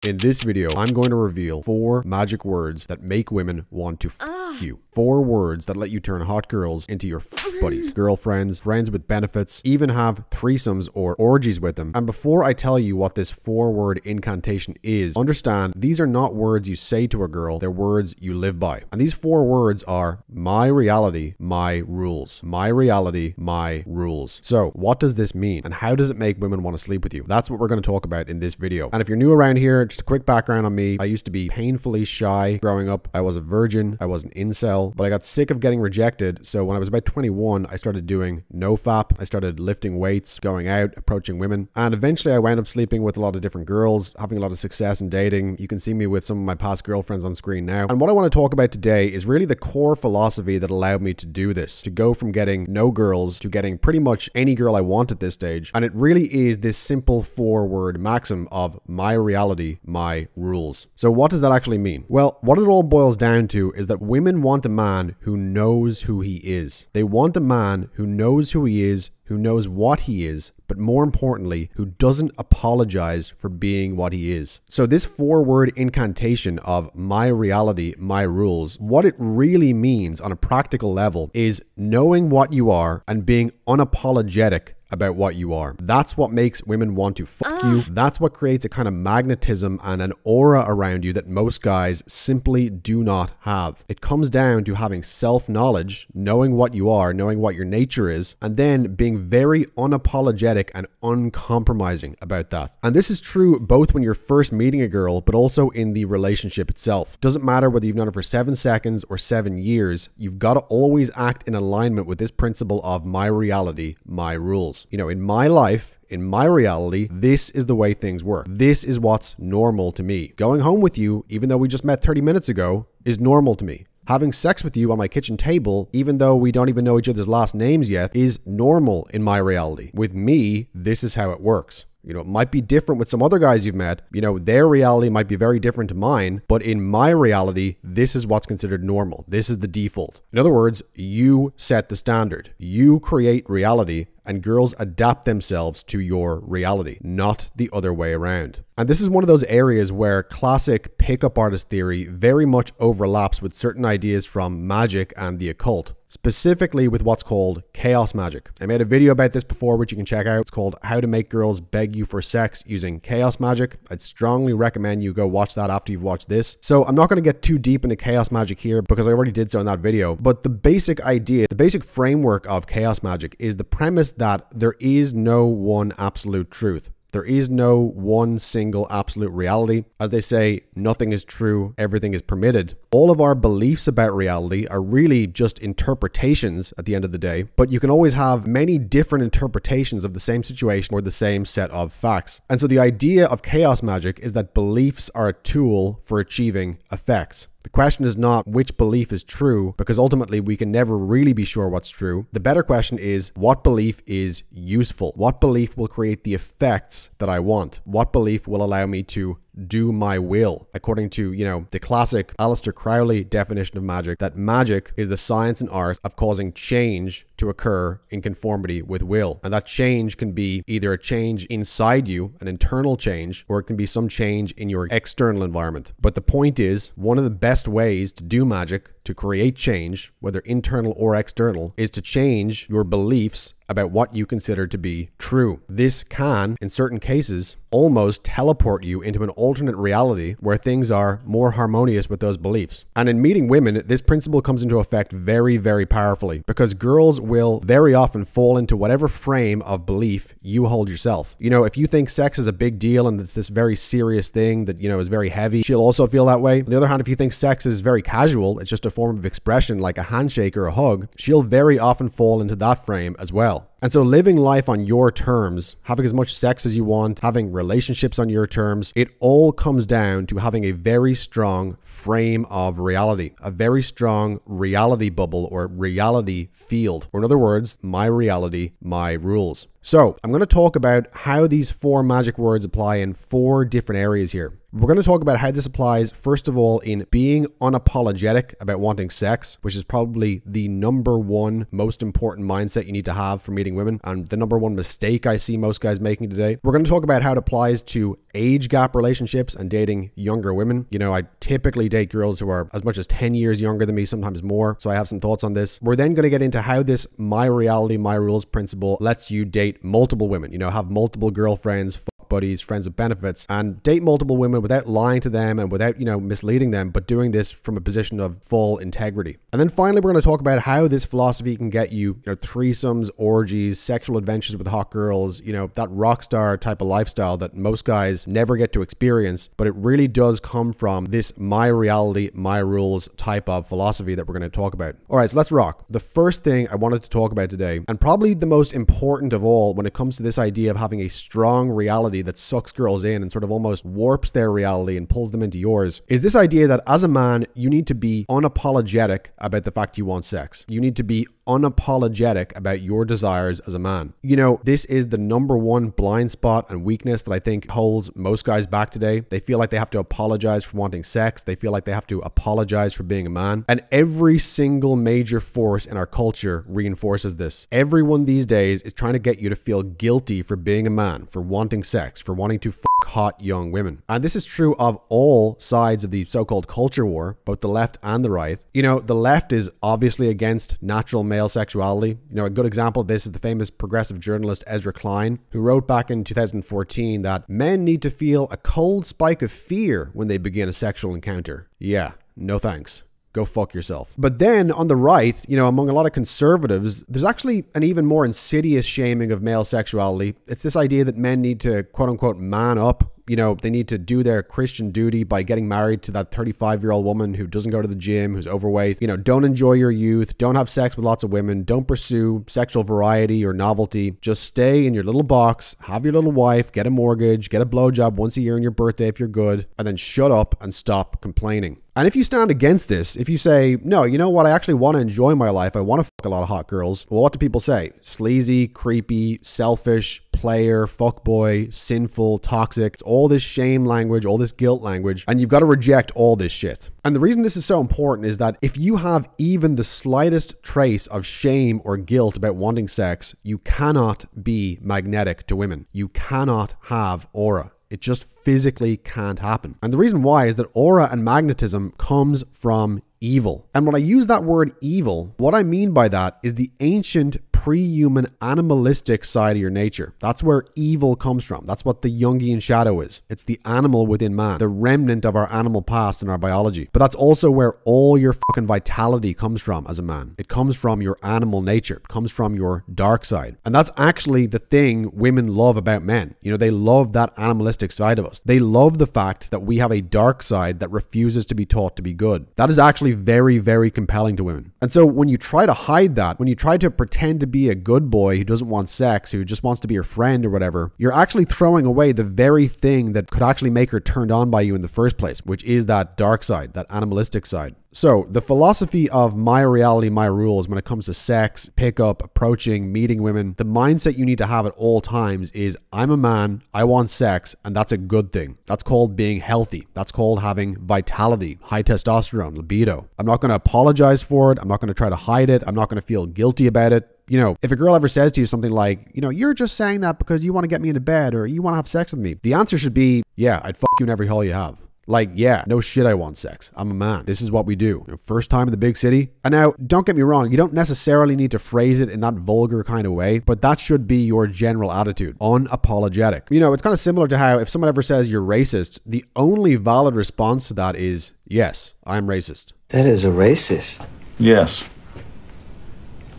In this video, I'm going to reveal 4 magic words that make women want to f you. 4 words that let you turn hot girls into your buddies, girlfriends, friends with benefits, even have threesomes or orgies with them. And before I tell you what this 4-word incantation is, understand these are not words you say to a girl, they're words you live by. And these 4 words are my reality, my rules. My reality, my rules. So what does this mean? And how does it make women want to sleep with you? That's what we're going to talk about in this video. And if you're new around here, just a quick background on me. I used to be painfully shy growing up. I was a virgin. I was an incel, but I got sick of getting rejected. So when I was about 21, I started doing nofap. I started lifting weights, going out, approaching women. And eventually I wound up sleeping with a lot of different girls, having a lot of success in dating. You can see me with some of my past girlfriends on screen now. And what I want to talk about today is really the core philosophy that allowed me to do this, to go from getting no girls to getting pretty much any girl I want at this stage. And it really is this simple 4-word maxim of my reality, my rules. So what does that actually mean? Well, what it all boils down to is that women want a man who knows who he is. They want a man who knows who he is, who knows what he is, but more importantly, who doesn't apologize for being what he is. So this 4-word incantation of my reality, my rules, what it really means on a practical level is knowing what you are and being unapologetic about what you are. That's what makes women want to fuck you. That's what creates a kind of magnetism and an aura around you that most guys simply do not have. It comes down to having self-knowledge, knowing what you are, knowing what your nature is, and then being very unapologetic and uncompromising about that. And this is true both when you're first meeting a girl, but also in the relationship itself. Doesn't matter whether you've known her for 7 seconds or 7 years, you've got to always act in alignment with this principle of my reality, my rules. You know, in my life, in my reality, this is the way things work. This is what's normal to me. Going home with you, even though we just met 30 minutes ago, is normal to me. Having sex with you on my kitchen table, even though we don't even know each other's last names yet, is normal in my reality. With me, this is how it works. You know, it might be different with some other guys you've met. You know, their reality might be very different to mine, but in my reality, this is what's considered normal. This is the default. In other words, you set the standard. You create reality, and girls adapt themselves to your reality, not the other way around. And this is one of those areas where classic pickup artist theory very much overlaps with certain ideas from magic and the occult, specifically with what's called chaos magic. I made a video about this before, which you can check out. It's called How to Make Girls Beg You for Sex Using Chaos Magic. I'd strongly recommend you go watch that after you've watched this. So I'm not going to get too deep into chaos magic here because I already did so in that video. But the basic idea, the basic framework of chaos magic is the premise that there is no one absolute truth. There is no one single absolute reality. As they say, nothing is true, everything is permitted. All of our beliefs about reality are really just interpretations at the end of the day, but you can always have many different interpretations of the same situation or the same set of facts. And so the idea of chaos magic is that beliefs are a tool for achieving effects. The question is not which belief is true, because ultimately we can never really be sure what's true. The better question is what belief is useful? What belief will create the effects that I want? What belief will allow me to do my will? According to, you know, the classic Aleister Crowley definition of magic, that magic is the science and art of causing change to occur in conformity with will. And that change can be either a change inside you, an internal change, or it can be some change in your external environment. But the point is, one of the best ways to do magic, to create change, whether internal or external, is to change your beliefs about what you consider to be true. This can, in certain cases, almost teleport you into an alternate reality where things are more harmonious with those beliefs. And in meeting women, this principle comes into effect very, very powerfully, because girls will very often fall into whatever frame of belief you hold yourself. You know, if you think sex is a big deal and it's this very serious thing that, you know, is very heavy, she'll also feel that way. On the other hand, if you think sex is very casual, it's just a form of expression like a handshake or a hug, she'll very often fall into that frame as well. And so living life on your terms, having as much sex as you want, having relationships on your terms, it all comes down to having a very strong frame of reality, a very strong reality bubble or reality field. Or in other words, my reality, my rules. So I'm going to talk about how these 4 magic words apply in 4 different areas here. We're going to talk about how this applies, first of all, in being unapologetic about wanting sex, which is probably the number one most important mindset you need to have for meeting women, and the number one mistake I see most guys making today. We're going to talk about how it applies to age gap relationships and dating younger women. You know, I typically date girls who are as much as 10 years younger than me, sometimes more. So I have some thoughts on this. We're then going to get into how this my reality, my rules principle lets you date multiple women, you know, have multiple girlfriends, buddies, friends with benefits, and date multiple women without lying to them and without, you know, misleading them, but doing this from a position of full integrity. And then finally, we're going to talk about how this philosophy can get you, threesomes, orgies, sexual adventures with hot girls, you know, that rockstar type of lifestyle that most guys never get to experience, but it really does come from this my reality, my rules type of philosophy that we're going to talk about. All right, so let's rock. The first thing I wanted to talk about today, and probably the most important of all when it comes to this idea of having a strong reality that sucks girls in and sort of almost warps their reality and pulls them into yours, is this idea that as a man, you need to be unapologetic about the fact you want sex. You need to be unapologetic about your desires as a man. You know, this is the number one blind spot and weakness that I think holds most guys back today. They feel like they have to apologize for wanting sex. They feel like they have to apologize for being a man. And every single major force in our culture reinforces this. Everyone these days is trying to get you to feel guilty for being a man, for wanting sex, for wanting to hot young women. And this is true of all sides of the so-called culture war, both the left and the right. You know, the left is obviously against natural male sexuality. You know, a good example of this is the famous progressive journalist Ezra Klein, who wrote back in 2014 that men need to feel a cold spike of fear when they begin a sexual encounter. Yeah, no thanks. Go fuck yourself. But then on the right, you know, among a lot of conservatives, there's actually an even more insidious shaming of male sexuality. It's this idea that men need to quote unquote man up. You know, they need to do their Christian duty by getting married to that 35-year-old woman who doesn't go to the gym, who's overweight. You know, don't enjoy your youth. Don't have sex with lots of women. Don't pursue sexual variety or novelty. Just stay in your little box, have your little wife, get a mortgage, get a blowjob once a year on your birthday if you're good, and then shut up and stop complaining. And if you stand against this, if you say, no, you know what, I actually want to enjoy my life, I want to fuck a lot of hot girls, well, what do people say? Sleazy, creepy, selfish, player, fuckboy, sinful, toxic. It's all this shame language, all this guilt language, and you've got to reject all this shit. And the reason this is so important is that if you have even the slightest trace of shame or guilt about wanting sex, you cannot be magnetic to women. You cannot have aura. It just physically can't happen. And the reason why is that aura and magnetism comes from evil. And when I use that word evil, what I mean by that is the ancient pre-human animalistic side of your nature. That's where evil comes from. That's what the Jungian shadow is. It's the animal within man, the remnant of our animal past and our biology. But that's also where all your fucking vitality comes from as a man. It comes from your animal nature. It comes from your dark side. And that's actually the thing women love about men. You know, they love that animalistic side of us. They love the fact that we have a dark side that refuses to be taught to be good. That is actually very, very compelling to women. And so when you try to hide that, when you try to pretend to be a good boy who doesn't want sex, who just wants to be your friend or whatever, you're actually throwing away the very thing that could actually make her turned on by you in the first place, which is that dark side, that animalistic side. So the philosophy of my reality, my rules when it comes to sex, pickup, approaching, meeting women, the mindset you need to have at all times is I'm a man, I want sex, and that's a good thing. That's called being healthy. That's called having vitality, high testosterone, libido. I'm not going to apologize for it. I'm not going to try to hide it. I'm not going to feel guilty about it. You know, if a girl ever says to you something like, you know, you're just saying that because you want to get me into bed or you want to have sex with me, the answer should be, yeah, I'd fuck you in every hole you have. Like, yeah, no shit, I want sex. I'm a man. This is what we do. You know, first time in the big city. And now, don't get me wrong, you don't necessarily need to phrase it in that vulgar kind of way, but that should be your general attitude. Unapologetic. You know, it's kind of similar to how if someone ever says you're racist, the only valid response to that is, yes, I'm racist. That is a racist. Yes.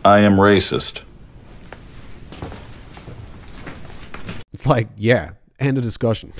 I am racist. It's like, yeah, end of discussion.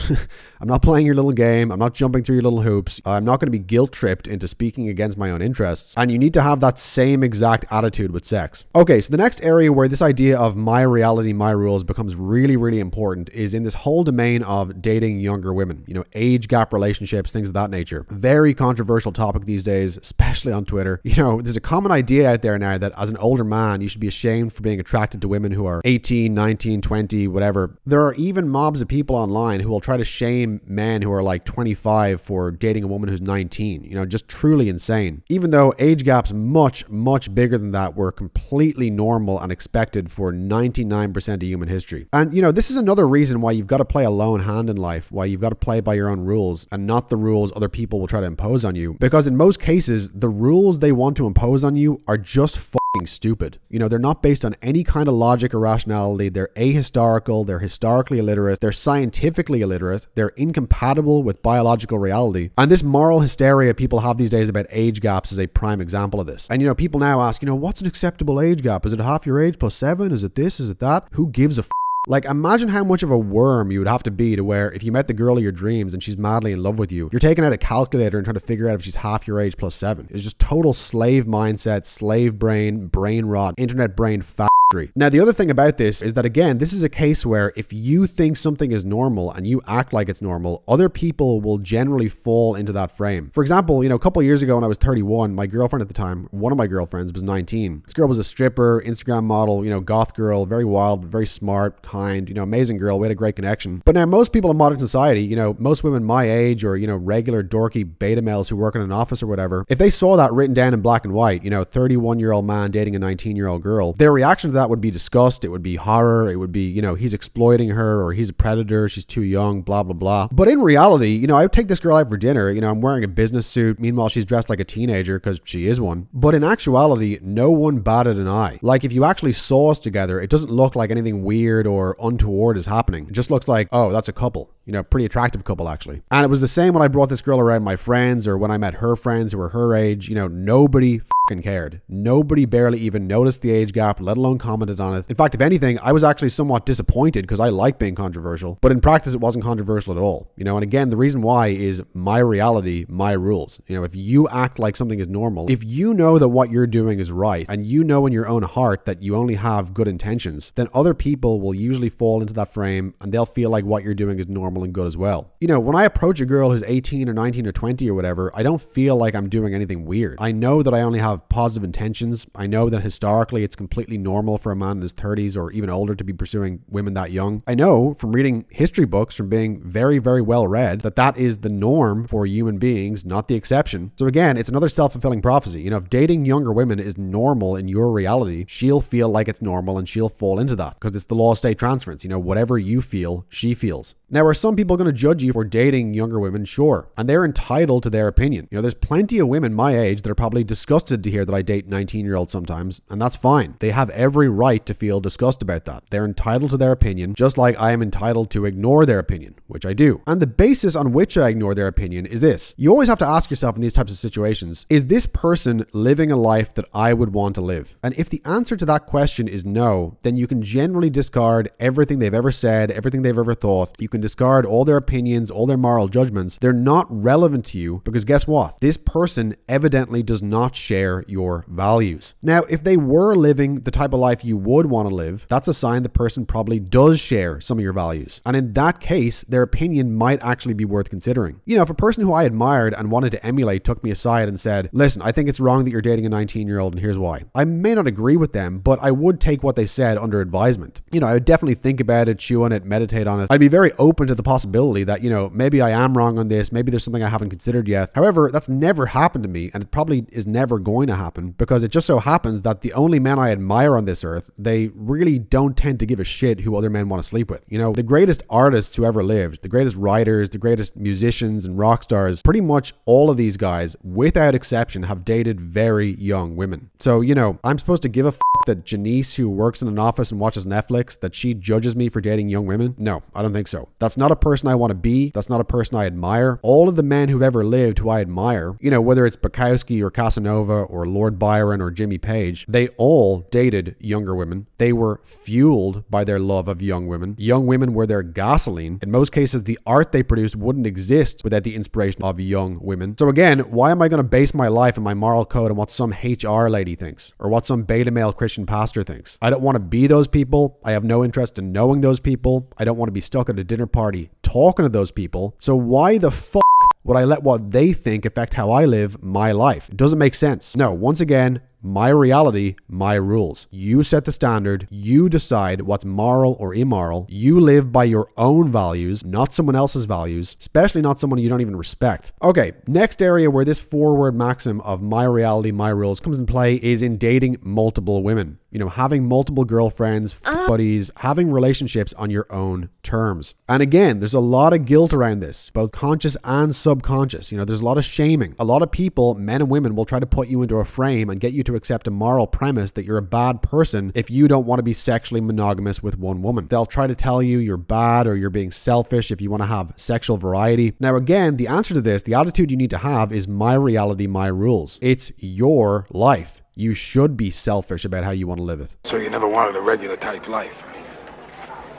I'm not playing your little game. I'm not jumping through your little hoops. I'm not going to be guilt tripped into speaking against my own interests. And you need to have that same exact attitude with sex. Okay, so the next area where this idea of my reality, my rules becomes really, really important is in this whole domain of dating younger women. You know, age gap relationships, things of that nature. Very controversial topic these days, especially on Twitter. You know, there's a common idea out there now that as an older man, you should be ashamed for being attracted to women who are 18, 19, 20, whatever. There are even mobs of people online who will try to shame shame men who are like 25 for dating a woman who's 19. You know, just truly insane. Even though age gaps much, much bigger than that were completely normal and expected for 99% of human history. And, you know, this is another reason why you've got to play a lone hand in life, why you've got to play by your own rules and not the rules other people will try to impose on you. Because in most cases, the rules they want to impose on you are just fucking stupid. You know, they're not based on any kind of logic or rationality. They're ahistorical, they're historically illiterate, they're scientifically illiterate, they're incompatible with biological reality. And this moral hysteria people have these days about age gaps is a prime example of this. And, you know, people now ask, you know, what's an acceptable age gap? Is it half your age plus 7? Is it this? Is it that? Who gives a f? Like, imagine how much of a worm you would have to be to where if you met the girl of your dreams and she's madly in love with you, you're taking out a calculator and trying to figure out if she's half your age plus 7. It's just total slave mindset, slave brain, brain rot, internet brain fat. Now, the other thing about this is that, again, this is a case where if you think something is normal and you act like it's normal, other people will generally fall into that frame. For example, you know, a couple of years ago when I was 31, my girlfriend at the time, one of my girlfriends, was 19. This girl was a stripper, Instagram model, you know, goth girl, very wild, very smart, kind, you know, amazing girl. We had a great connection. But now most people in modern society, you know, most women my age or, you know, regular dorky beta males who work in an office or whatever, if they saw that written down in black and white, you know, 31-year-old man dating a 19-year-old girl, their reaction to that would be disgust, it would be horror, it would be, you know, he's exploiting her or he's a predator, she's too young, blah, blah, blah. But in reality, you know, I would take this girl out for dinner, you know, I'm wearing a business suit, meanwhile she's dressed like a teenager because she is one. But in actuality, no one batted an eye. Like, if you actually saw us together, it doesn't look like anything weird or untoward is happening. It just looks like, oh, that's a couple. You know, pretty attractive couple actually. And it was the same when I brought this girl around my friends or when I met her friends who were her age. You know, nobody fucking cared. Nobody barely even noticed the age gap, let alone commented on it. In fact, if anything, I was actually somewhat disappointed because I like being controversial, but in practice it wasn't controversial at all. You know, and again, the reason why is my reality, my rules. You know, if you act like something is normal, if you know that what you're doing is right and you know in your own heart that you only have good intentions, then other people will usually fall into that frame and they'll feel like what you're doing is normal and good as well. You know, when I approach a girl who's 18 or 19 or 20 or whatever, I don't feel like I'm doing anything weird. I know that I only have positive intentions. I know that historically it's completely normal for a man in his 30s or even older to be pursuing women that young. I know from reading history books, from being very, very well read, that that is the norm for human beings, not the exception. So again, it's another self-fulfilling prophecy. You know, if dating younger women is normal in your reality, she'll feel like it's normal and she'll fall into that because it's the law of state transference. You know, whatever you feel, she feels. Now, are some people going to judge you for dating younger women? Sure. And they're entitled to their opinion. You know, there's plenty of women my age that are probably disgusted to hear that I date 19-year-olds sometimes, and that's fine. They have every right to feel disgust about that. They're entitled to their opinion, just like I am entitled to ignore their opinion, which I do. And the basis on which I ignore their opinion is this. You always have to ask yourself in these types of situations, is this person living a life that I would want to live? And if the answer to that question is no, then you can generally discard everything they've ever said, everything they've ever thought. You can discard all their opinions, all their moral judgments. They're not relevant to you because guess what? This person evidently does not share your values. Now, if they were living the type of life you would want to live, that's a sign the person probably does share some of your values. And in that case, their opinion might actually be worth considering. You know, if a person who I admired and wanted to emulate took me aside and said, listen, I think it's wrong that you're dating a 19-year-old and here's why. I may not agree with them, but I would take what they said under advisement. You know, I would definitely think about it, chew on it, meditate on it. I'd be very open to the possibility that, you know, maybe I am wrong on this. Maybe there's something I haven't considered yet. However, that's never happened to me and it probably is never going to happen because it just so happens that the only men I admire on this earth, they really don't tend to give a shit who other men want to sleep with. You know, the greatest artists who ever lived, the greatest writers, the greatest musicians and rock stars, pretty much all of these guys, without exception, have dated very young women. So, you know, I'm supposed to give a that Janice, who works in an office and watches Netflix, that she judges me for dating young women? No, I don't think so. That's not a person I want to be. That's not a person I admire. All of the men who've ever lived who I admire, you know, whether it's Bukowski or Casanova or Lord Byron or Jimmy Page, they all dated younger women. They were fueled by their love of young women. Young women were their gasoline. In most cases, the art they produced wouldn't exist without the inspiration of young women. So again, why am I going to base my life and my moral code on what some HR lady thinks or what some beta male Christian pastor thinks? I don't want to be those people. I have no interest in knowing those people. I don't want to be stuck at a dinner party talking to those people. So why the fuck would I let what they think affect how I live my life? It doesn't make sense. No, once again, my reality, my rules. You set the standard. You decide what's moral or immoral. You live by your own values, not someone else's values, especially not someone you don't even respect. Okay, next area where this 4-word maxim of my reality, my rules comes in play is in dating multiple women. You know, having multiple girlfriends, buddies, having relationships on your own terms. And again, there's a lot of guilt around this, both conscious and subconscious. You know, there's a lot of shaming. A lot of people, men and women, will try to put you into a frame and get you to accept a moral premise that you're a bad person if you don't want to be sexually monogamous with one woman. They'll try to tell you you're bad or you're being selfish if you want to have sexual variety. Now, again, the answer to this, the attitude you need to have is my reality, my rules. It's your life. You should be selfish about how you want to live it. So you never wanted a regular type life?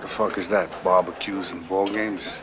The fuck is that? Barbecues and ball games?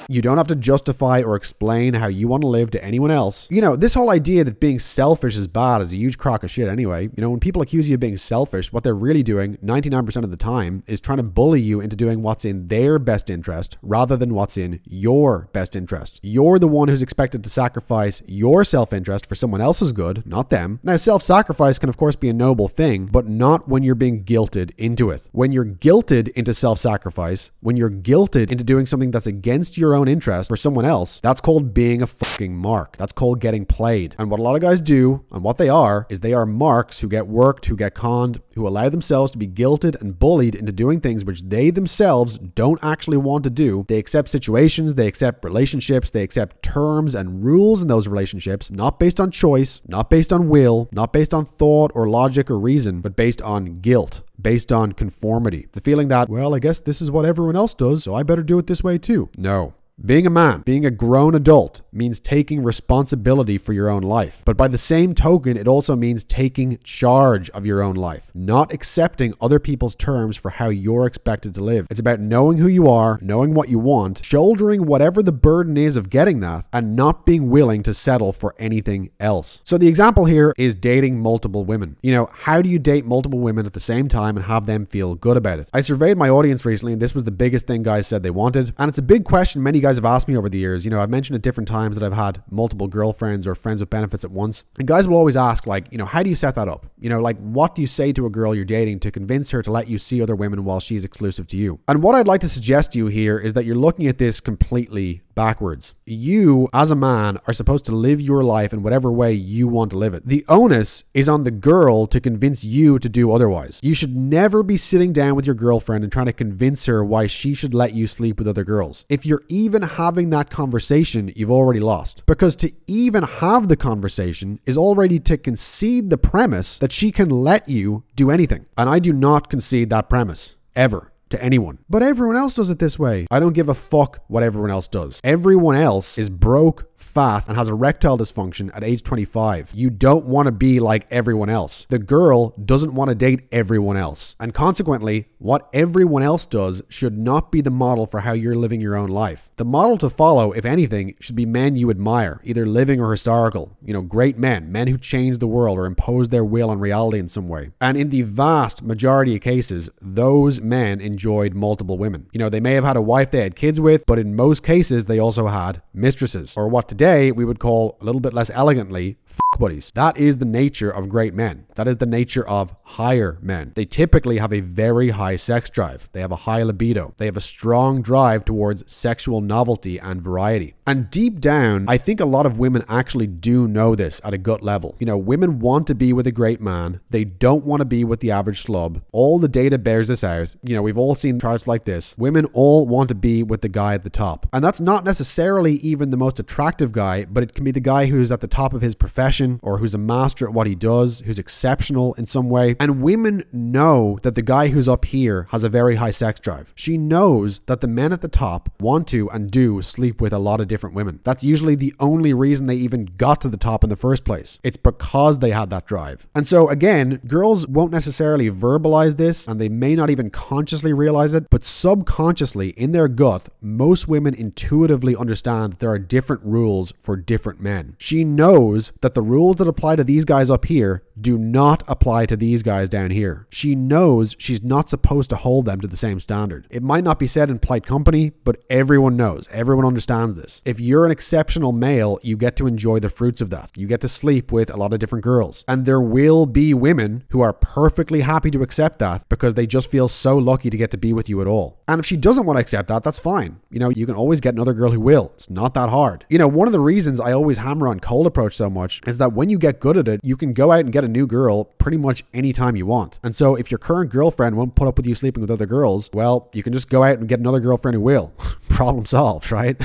You don't have to justify or explain how you want to live to anyone else. You know, this whole idea that being selfish is bad is a huge crock of shit anyway. You know, when people accuse you of being selfish, what they're really doing 99% of the time is trying to bully you into doing what's in their best interest rather than what's in your best interest. You're the one who's expected to sacrifice your self-interest for someone else's good, not them. Now, self-sacrifice can of course be a noble thing, but not when you're being guilted into it. When you're guilted into self-sacrifice, when you're guilted into doing something that's against your own interest for someone else, that's called being a fucking mark. That's called getting played. And what a lot of guys do, and what they are, is they are marks who get worked, who get conned, who allow themselves to be guilted and bullied into doing things which they themselves don't actually want to do. They accept situations, they accept relationships, they accept terms and rules in those relationships, not based on choice, not based on will, not based on thought or logic or reason, but based on guilt, based on conformity. The feeling that, well, I guess this is what everyone else does, so I better do it this way too. No. Being a man, being a grown adult, means taking responsibility for your own life. But by the same token, it also means taking charge of your own life, not accepting other people's terms for how you're expected to live. It's about knowing who you are, knowing what you want, shouldering whatever the burden is of getting that, and not being willing to settle for anything else. So the example here is dating multiple women. You know, how do you date multiple women at the same time and have them feel good about it? I surveyed my audience recently, and this was the biggest thing guys said they wanted. And it's a big question many guys have asked me over the years. You know, I've mentioned at different times that I've had multiple girlfriends or friends with benefits at once. And guys will always ask, like, you know, how do you set that up? You know, like, what do you say to a girl you're dating to convince her to let you see other women while she's exclusive to you? And what I'd like to suggest to you here is that you're looking at this completely backwards. You, as a man, are supposed to live your life in whatever way you want to live it. The onus is on the girl to convince you to do otherwise. You should never be sitting down with your girlfriend and trying to convince her why she should let you sleep with other girls. If you're even having that conversation, you've already lost. Because to even have the conversation is already to concede the premise that she can let you do anything. And I do not concede that premise, ever. To anyone. But everyone else does it this way. I don't give a fuck what everyone else does. Everyone else is broke, fat, and has erectile dysfunction at age 25. You don't want to be like everyone else. The girl doesn't want to date everyone else. And consequently, what everyone else does should not be the model for how you're living your own life. The model to follow, if anything, should be men you admire, either living or historical. You know, great men, men who changed the world or imposed their will on reality in some way. And in the vast majority of cases, those men enjoyed multiple women. You know, they may have had a wife they had kids with, but in most cases, they also had mistresses, or what today we would call, a little bit less elegantly, buddies. That is the nature of great men. That is the nature of higher men. They typically have a very high sex drive. They have a high libido. They have a strong drive towards sexual novelty and variety. And deep down, I think a lot of women actually do know this at a gut level. You know, women want to be with a great man. They don't want to be with the average schlub. All the data bears this out. You know, we've all seen charts like this. Women all want to be with the guy at the top. And that's not necessarily even the most attractive guy, but it can be the guy who's at the top of his profession, or who's a master at what he does, who's exceptional in some way. And women know that the guy who's up here has a very high sex drive. She knows that the men at the top want to and do sleep with a lot of different women. That's usually the only reason they even got to the top in the first place. It's because they had that drive. And so again, girls won't necessarily verbalize this, and they may not even consciously realize it, but subconsciously in their gut, most women intuitively understand that there are different rules for different men. She knows that the rules that apply to these guys up here do not apply to these guys down here. She knows she's not supposed to hold them to the same standard. It might not be said in polite company, but everyone knows. Everyone understands this. If you're an exceptional male, you get to enjoy the fruits of that. You get to sleep with a lot of different girls. And there will be women who are perfectly happy to accept that because they just feel so lucky to get to be with you at all. And if she doesn't want to accept that, that's fine. You know, you can always get another girl who will. It's not that hard. You know, one of the reasons I always hammer on cold approach so much is that when you get good at it, you can go out and get a new girl pretty much anytime you want. And so if your current girlfriend won't put up with you sleeping with other girls, well, you can just go out and get another girlfriend who will. Problem solved, right?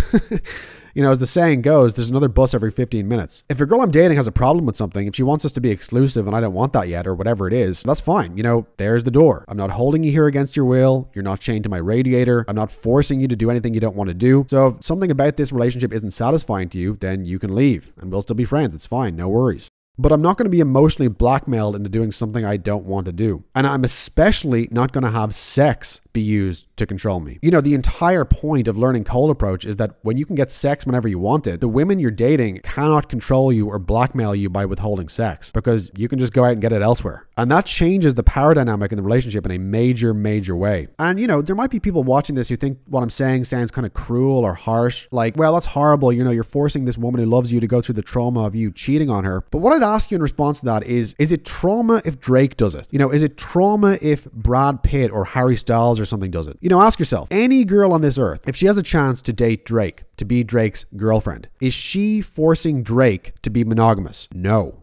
You know, as the saying goes, there's another bus every 15 minutes. If a girl I'm dating has a problem with something, if she wants us to be exclusive and I don't want that yet or whatever it is, that's fine. You know, there's the door. I'm not holding you here against your will. You're not chained to my radiator. I'm not forcing you to do anything you don't want to do. So if something about this relationship isn't satisfying to you, then you can leave and we'll still be friends. It's fine. No worries. But I'm not going to be emotionally blackmailed into doing something I don't want to do. And I'm especially not going to have sex be used to control me. You know, the entire point of learning cold approach is that when you can get sex whenever you want it, the women you're dating cannot control you or blackmail you by withholding sex because you can just go out and get it elsewhere. And that changes the power dynamic in the relationship in a major, major way. And, you know, there might be people watching this who think what I'm saying sounds kind of cruel or harsh. Like, well, that's horrible. You know, you're forcing this woman who loves you to go through the trauma of you cheating on her. But what I'd ask you in response to that is it trauma if Drake does it? You know, is it trauma if Brad Pitt or Harry Styles or something does it? You know, ask yourself, any girl on this earth, if she has a chance to date Drake, to be Drake's girlfriend, is she forcing Drake to be monogamous? No.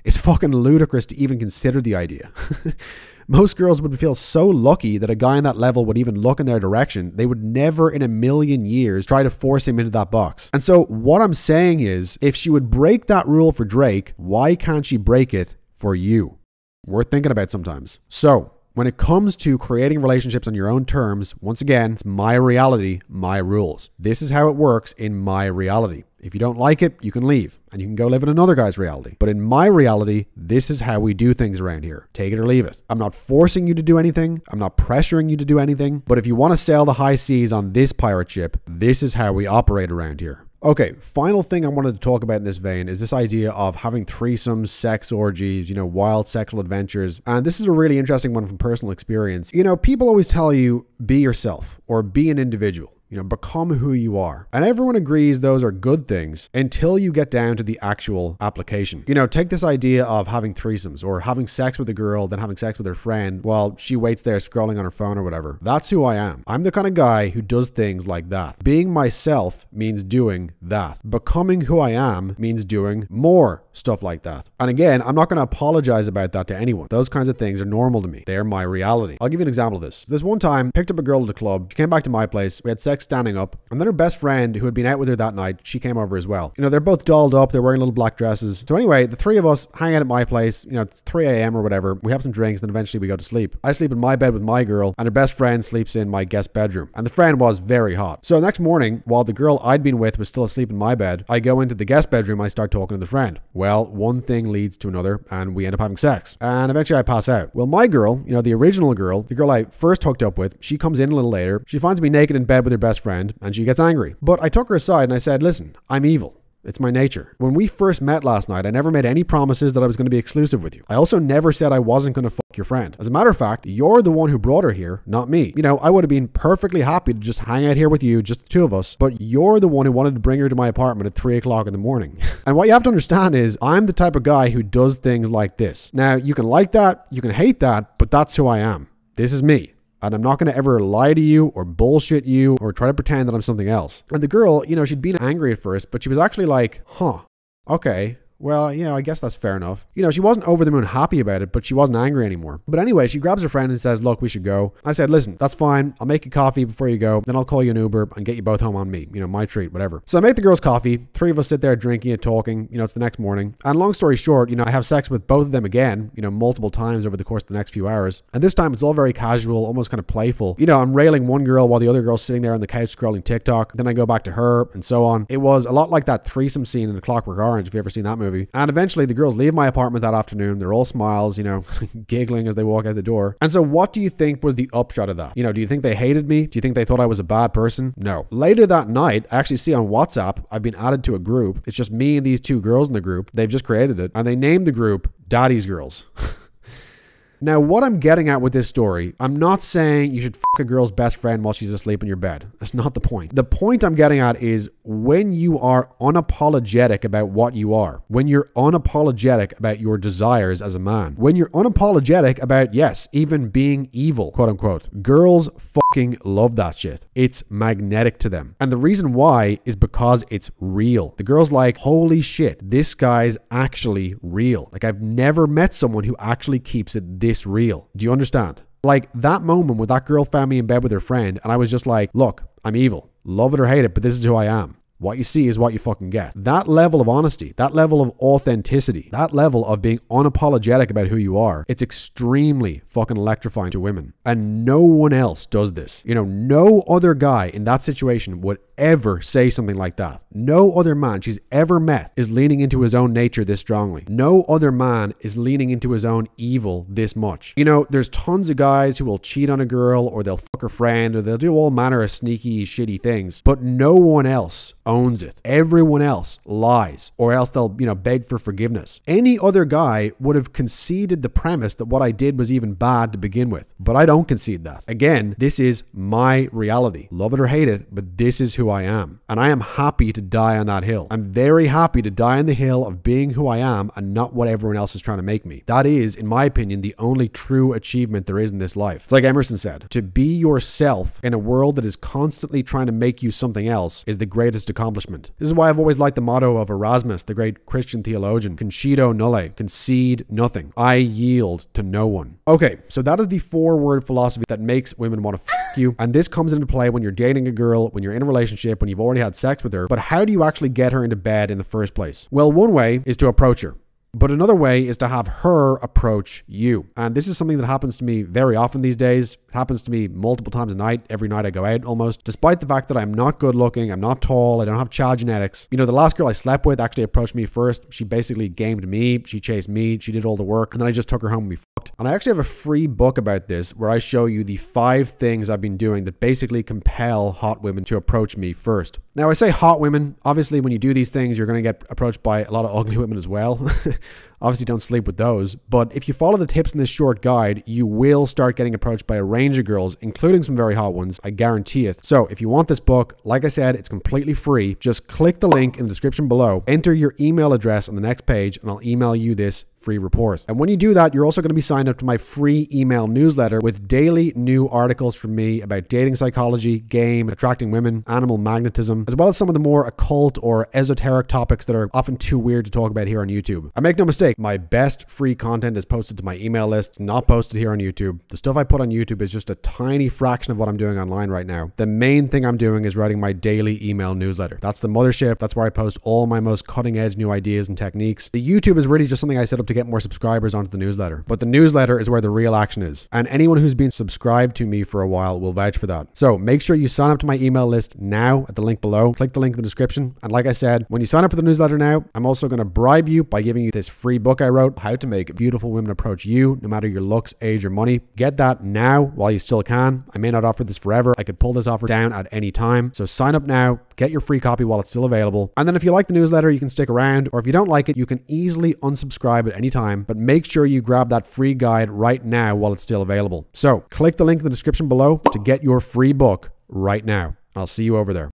It's fucking ludicrous to even consider the idea. Most girls would feel so lucky that a guy on that level would even look in their direction. They would never in a million years try to force him into that box. And so what I'm saying is, if she would break that rule for Drake, why can't she break it for you? Worth thinking about sometimes. So when it comes to creating relationships on your own terms, once again, it's my reality, my rules. This is how it works in my reality. If you don't like it, you can leave and you can go live in another guy's reality. But in my reality, this is how we do things around here. Take it or leave it. I'm not forcing you to do anything. I'm not pressuring you to do anything. But if you want to sail the high seas on this pirate ship, this is how we operate around here. Okay, final thing I wanted to talk about in this vein is this idea of having threesomes, sex orgies, you know, wild sexual adventures. And this is a really interesting one from personal experience. You know, people always tell you, be yourself or be an individual. You know, become who you are. And everyone agrees those are good things until you get down to the actual application. You know, take this idea of having threesomes or having sex with a girl, then having sex with her friend while she waits there scrolling on her phone or whatever. That's who I am. I'm the kind of guy who does things like that. Being myself means doing that. Becoming who I am means doing more stuff like that. And again, I'm not going to apologize about that to anyone. Those kinds of things are normal to me. They're my reality. I'll give you an example of this. This one time, picked up a girl at the club. She came back to my place. We had sex standing up. And then her best friend, who had been out with her that night, she came over as well. You know, they're both dolled up. They're wearing little black dresses. So anyway, the three of us hang out at my place. You know, it's 3 a.m. or whatever. We have some drinks, then eventually we go to sleep. I sleep in my bed with my girl, and her best friend sleeps in my guest bedroom. And the friend was very hot. So the next morning, while the girl I'd been with was still asleep in my bed, I go into the guest bedroom. I start talking to the friend. Well, one thing leads to another, and we end up having sex. And eventually I pass out. Well, my girl, you know, the original girl, the girl I first hooked up with, she comes in a little later. She finds me naked in bed with her best friend, and she gets angry. But I took her aside and I said, listen, I'm evil. It's my nature. When we first met last night, I never made any promises that I was going to be exclusive with you. I also never said I wasn't going to fuck your friend. As a matter of fact, you're the one who brought her here, not me. You know, I would have been perfectly happy to just hang out here with you, just the two of us, but you're the one who wanted to bring her to my apartment at 3 o'clock in the morning. And what you have to understand is I'm the type of guy who does things like this. Now, you can like that, you can hate that, but that's who I am. This is me. And I'm not going to ever lie to you or bullshit you or try to pretend that I'm something else. And the girl, you know, she'd been angry at first, but she was actually like, huh, okay. Well, yeah, I guess that's fair enough. You know, she wasn't over the moon happy about it, but she wasn't angry anymore. But anyway, she grabs her friend and says, look, we should go. I said, listen, that's fine. I'll make you coffee before you go. Then I'll call you an Uber and get you both home on me. You know, my treat, whatever. So I make the girls coffee. 3 of us sit there drinking and talking. You know, it's the next morning. And long story short, you know, I have sex with both of them again, you know, multiple times over the course of the next few hours. And this time it's all very casual, almost kind of playful. You know, I'm railing one girl while the other girl's sitting there on the couch scrolling TikTok. Then I go back to her and so on. It was a lot like that threesome scene in The Clockwork Orange, if you've ever seen that movie. movie. And eventually the girls leave my apartment that afternoon. They're all smiles, you know, giggling as they walk out the door. And so what do you think was the upshot of that? You know, do you think they hated me? Do you think they thought I was a bad person? No. Later that night, I actually see on WhatsApp, I've been added to a group. It's just me and these two girls in the group. They've just created it and they named the group Daddy's Girls. Now, what I'm getting at with this story, I'm not saying you should fuck a girl's best friend while she's asleep in your bed. That's not the point. The point I'm getting at is when you are unapologetic about what you are, when you're unapologetic about your desires as a man, when you're unapologetic about, yes, even being evil, quote unquote, girls fucking love that shit. It's magnetic to them. And the reason why is because it's real. The girl's like, holy shit, this guy's actually real. Like, I've never met someone who actually keeps it this real. Do you understand? Like that moment when that girl found me in bed with her friend and I was just like, look, I'm evil. Love it or hate it, but this is who I am. What you see is what you fucking get. That level of honesty, that level of authenticity, that level of being unapologetic about who you are, it's extremely fucking electrifying to women. And no one else does this. You know, no other guy in that situation would ever say something like that. No other man she's ever met is leaning into his own nature this strongly. No other man is leaning into his own evil this much. You know, there's tons of guys who will cheat on a girl or they'll fuck her friend or they'll do all manner of sneaky, shitty things, but no one else owns it. Everyone else lies or else they'll, you know, beg for forgiveness. Any other guy would have conceded the premise that what I did was even bad to begin with, but I don't concede that. Again, this is my reality. Love it or hate it, but this is who I am. And I am happy to die on that hill. I'm very happy to die on the hill of being who I am and not what everyone else is trying to make me. That is, in my opinion, the only true achievement there is in this life. It's like Emerson said, to be yourself in a world that is constantly trying to make you something else is the greatest accomplishment. This is why I've always liked the motto of Erasmus, the great Christian theologian, Concedo nulle, concede nothing. I yield to no one. Okay, so that is the 4-word philosophy that makes women want to fuck you. And this comes into play when you're dating a girl, when you're in a relationship, when you've already had sex with her. But how do you actually get her into bed in the first place? Well, one way is to approach her. But another way is to have her approach you. And this is something that happens to me very often these days. It happens to me multiple times a night, every night I go out almost. Despite the fact that I'm not good looking, I'm not tall, I don't have child genetics. You know, the last girl I slept with actually approached me first. She basically gamed me, she chased me, she did all the work, and then I just took her home and we fucked. And I actually have a free book about this where I show you the 5 things I've been doing that basically compel hot women to approach me first. Now I say hot women, obviously when you do these things, you're going to get approached by a lot of ugly women as well. Obviously don't sleep with those, but if you follow the tips in this short guide, you will start getting approached by a range of girls, including some very hot ones, I guarantee it. So if you want this book, like I said, it's completely free. Just click the link in the description below, enter your email address on the next page, and I'll email you this free report. And when you do that, you're also going to be signed up to my free email newsletter with daily new articles from me about dating psychology, game, attracting women, animal magnetism, as well as some of the more occult or esoteric topics that are often too weird to talk about here on YouTube. And make no mistake, my best free content is posted to my email list. It's not posted here on YouTube. The stuff I put on YouTube is just a tiny fraction of what I'm doing online right now. The main thing I'm doing is writing my daily email newsletter. That's the mothership. That's where I post all my most cutting edge new ideas and techniques. The YouTube is really just something I set up to get more subscribers onto the newsletter. But the newsletter is where the real action is. And anyone who's been subscribed to me for a while will vouch for that. So make sure you sign up to my email list now at the link below. Click the link in the description. And like I said, when you sign up for the newsletter now, I'm also going to bribe you by giving you this free book I wrote, How to Make Beautiful Women Approach You, no matter your looks, age, or money. Get that now while you still can. I may not offer this forever. I could pull this offer down at any time. So sign up now. Get your free copy while it's still available. And then if you like the newsletter, you can stick around. Or if you don't like it, you can easily unsubscribe at any time. But make sure you grab that free guide right now while it's still available. So click the link in the description below to get your free book right now. I'll see you over there.